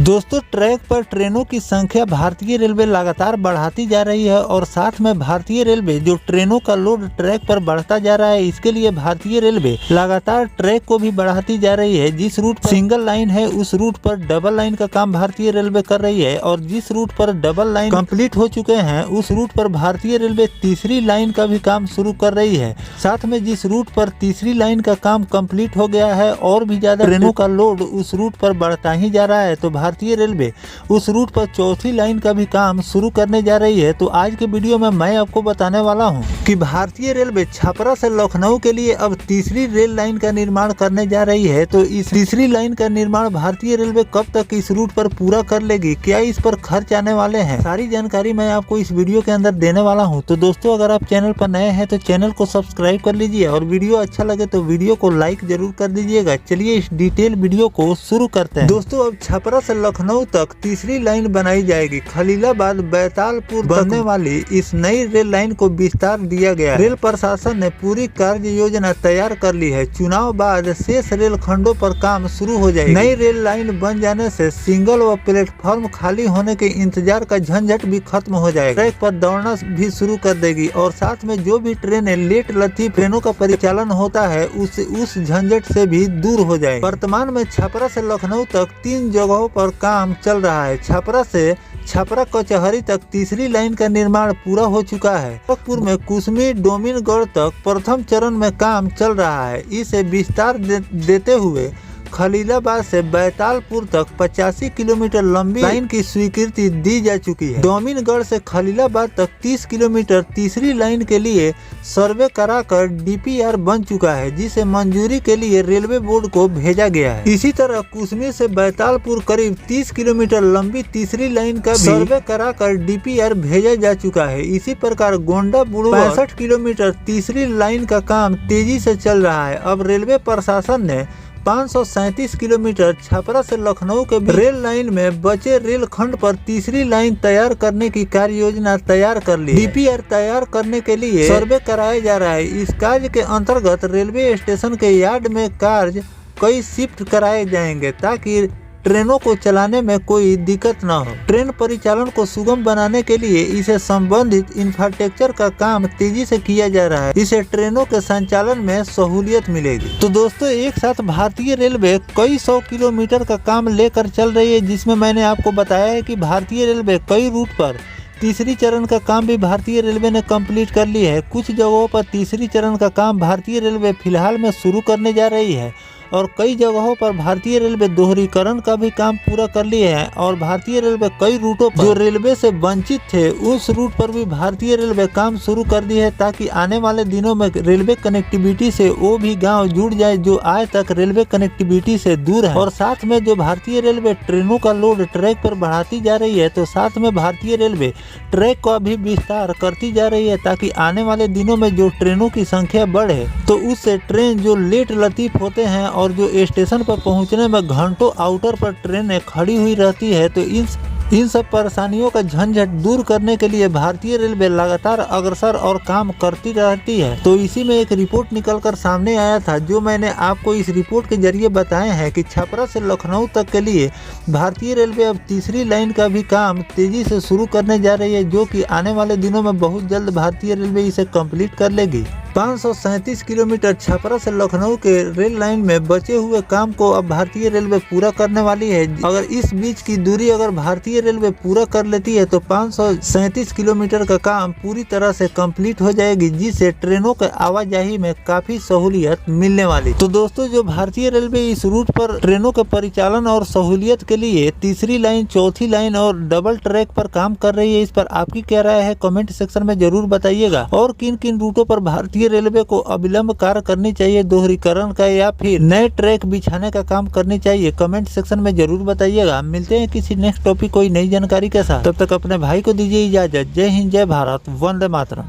दोस्तों, ट्रैक पर ट्रेनों की संख्या भारतीय रेलवे लगातार बढ़ाती जा रही है और साथ में भारतीय रेलवे जो ट्रेनों का लोड ट्रैक पर बढ़ता जा रहा है, इसके लिए भारतीय रेलवे लगातार ट्रैक को भी बढ़ाती जा रही है। जिस रूट पर सिंगल लाइन है उस रूट पर डबल लाइन का काम भारतीय रेलवे कर रही है और जिस रूट पर डबल लाइन कंप्लीट हो चुके हैं उस रूट पर भारतीय रेलवे तीसरी लाइन का भी काम शुरू कर रही है। साथ में जिस रूट पर तीसरी लाइन का काम कंप्लीट हो गया है और भी ज्यादा ट्रेनों का लोड उस रूट पर बढ़ता ही जा रहा है, तो भारतीय रेलवे उस रूट पर चौथी लाइन का भी काम शुरू करने जा रही है। तो आज के वीडियो में मैं आपको बताने वाला हूं कि भारतीय रेलवे छपरा से लखनऊ के लिए अब तीसरी रेल लाइन का निर्माण करने जा रही है। तो इस तीसरी लाइन का निर्माण भारतीय रेलवे कब तक इस रूट पर पूरा कर लेगी, क्या इस पर खर्च आने वाले हैं, सारी जानकारी मैं आपको इस वीडियो के अंदर देने वाला हूँ। तो दोस्तों, अगर आप चैनल पर नए हैं तो चैनल को सब्सक्राइब कर लीजिए और वीडियो अच्छा लगे तो वीडियो को लाइक जरूर कर दीजिएगा। चलिए इस डिटेल वीडियो को शुरू करते हैं। दोस्तों, अब छपरा से लखनऊ तक तीसरी लाइन बनाई जाएगी। खलीलाबाद बैतालपुर बनने वाली इस नई रेल लाइन को विस्तार दिया गया। रेल प्रशासन ने पूरी कार्य योजना तैयार कर ली है। चुनाव बाद शेष रेल खंडों पर काम शुरू हो जाएगी। नई रेल लाइन बन जाने से सिंगल व प्लेटफॉर्म खाली होने के इंतजार का झंझट भी खत्म हो जाएगा। ट्रैक पर दौड़ना भी शुरू कर देगी और साथ में जो भी ट्रेनें लेट लतीफ ट्रेनों का परिचालन होता है उस झंझट से भी दूर हो जाएगी। वर्तमान में छपरा से लखनऊ तक 3 जगहों पर काम चल रहा है। छपरा से छपरा कचहरी तक तीसरी लाइन का निर्माण पूरा हो चुका है। गोरखपुर में कुसमी डोमिनगढ़ तक प्रथम चरण में काम चल रहा है। इसे विस्तार देते हुए खलीलाबाद से बैतालपुर तक 85 किलोमीटर लंबी लाइन की स्वीकृति दी जा चुकी है। डोमिनगढ़ से खलीलाबाद तक 30 किलोमीटर तीसरी लाइन के लिए सर्वे कराकर डीपीआर बन चुका है, जिसे मंजूरी के लिए रेलवे बोर्ड को भेजा गया है। इसी तरह कुसमी से बैतालपुर करीब 30 किलोमीटर लंबी तीसरी लाइन का सर्वे कराकर डीपीआर भेजा जा चुका है। इसी प्रकार गोंडा बुड़वा 65 किलोमीटर तीसरी लाइन का काम तेजी से चल रहा है। अब रेलवे प्रशासन ने 537 किलोमीटर छपरा से लखनऊ के रेल लाइन में बचे रेल खंड पर तीसरी लाइन तैयार करने की कार्य योजना तैयार कर ली। डीपीआर तैयार करने के लिए सर्वे कराया जा रहा है। इस कार्य के अंतर्गत रेलवे स्टेशन के यार्ड में कार्य कई शिफ्ट कराए जाएंगे ताकि ट्रेनों को चलाने में कोई दिक्कत न हो। ट्रेन परिचालन को सुगम बनाने के लिए इसे संबंधित इंफ्रास्ट्रक्चर का काम तेजी से किया जा रहा है। इसे ट्रेनों के संचालन में सहूलियत मिलेगी। तो दोस्तों, एक साथ भारतीय रेलवे कई 100 किलोमीटर का काम लेकर चल रही है, जिसमें मैंने आपको बताया है कि भारतीय रेलवे कई रूट पर तीसरी चरण का काम भी भारतीय रेलवे ने कंप्लीट कर ली है। कुछ जगहों पर तीसरी चरण का काम भारतीय रेलवे फिलहाल में शुरू करने जा रही है और कई जगहों पर भारतीय रेलवे दोहरीकरण का भी काम पूरा कर लिए है और भारतीय रेलवे कई रूटों पर जो रेलवे से वंचित थे उस रूट पर भी भारतीय रेलवे काम शुरू कर दी है, ताकि आने वाले दिनों में रेलवे कनेक्टिविटी से वो भी गांव जुड़ जाए जो आज तक रेलवे कनेक्टिविटी से दूर है। और साथ में जो भारतीय रेलवे ट्रेनों का लोड ट्रैक पर बढ़ाती जा रही है, तो साथ में भारतीय रेलवे ट्रैक का भी विस्तार करती जा रही है, ताकि आने वाले दिनों में जो ट्रेनों की संख्या बढ़े तो उससे ट्रेन जो लेट लतीफ होते हैं और जो स्टेशन पर पहुंचने में घंटों आउटर पर ट्रेनें खड़ी हुई रहती है, तो इन सब परेशानियों का झंझट दूर करने के लिए भारतीय रेलवे लगातार अग्रसर और काम करती रहती है। तो इसी में एक रिपोर्ट निकलकर सामने आया था, जो मैंने आपको इस रिपोर्ट के जरिए बताए हैं कि छपरा से लखनऊ तक के लिए भारतीय रेलवे अब तीसरी लाइन का भी काम तेजी से शुरू करने जा रही है, जो कि आने वाले दिनों में बहुत जल्द भारतीय रेलवे इसे कंप्लीट कर लेगी। 537 किलोमीटर छपरा से लखनऊ के रेल लाइन में बचे हुए काम को अब भारतीय रेलवे पूरा करने वाली है। अगर इस बीच की दूरी अगर भारतीय रेलवे पूरा कर लेती है तो 537 किलोमीटर का काम पूरी तरह से कंप्लीट हो जाएगी, जिससे ट्रेनों के आवाजाही में काफी सहूलियत मिलने वाली। तो दोस्तों, जो भारतीय रेलवे इस रूट पर ट्रेनों के परिचालन और सहूलियत के लिए तीसरी लाइन, चौथी लाइन और डबल ट्रैक पर काम कर रही है, इस पर आपकी क्या राय है कमेंट सेक्शन में जरूर बताइएगा। और किन किन रूटों पर भारतीय रेलवे को अविलंब कार्य करनी चाहिए, दोहरीकरण का या फिर नए ट्रैक बिछाने का काम करनी चाहिए, कमेंट सेक्शन में जरूर बताइएगा। मिलते हैं किसी नेक्स्ट टॉपिक कोई नई जानकारी के साथ, तब तक अपने भाई को दीजिए इजाजत। जय हिंद, जय भारत, वंदे मातरम।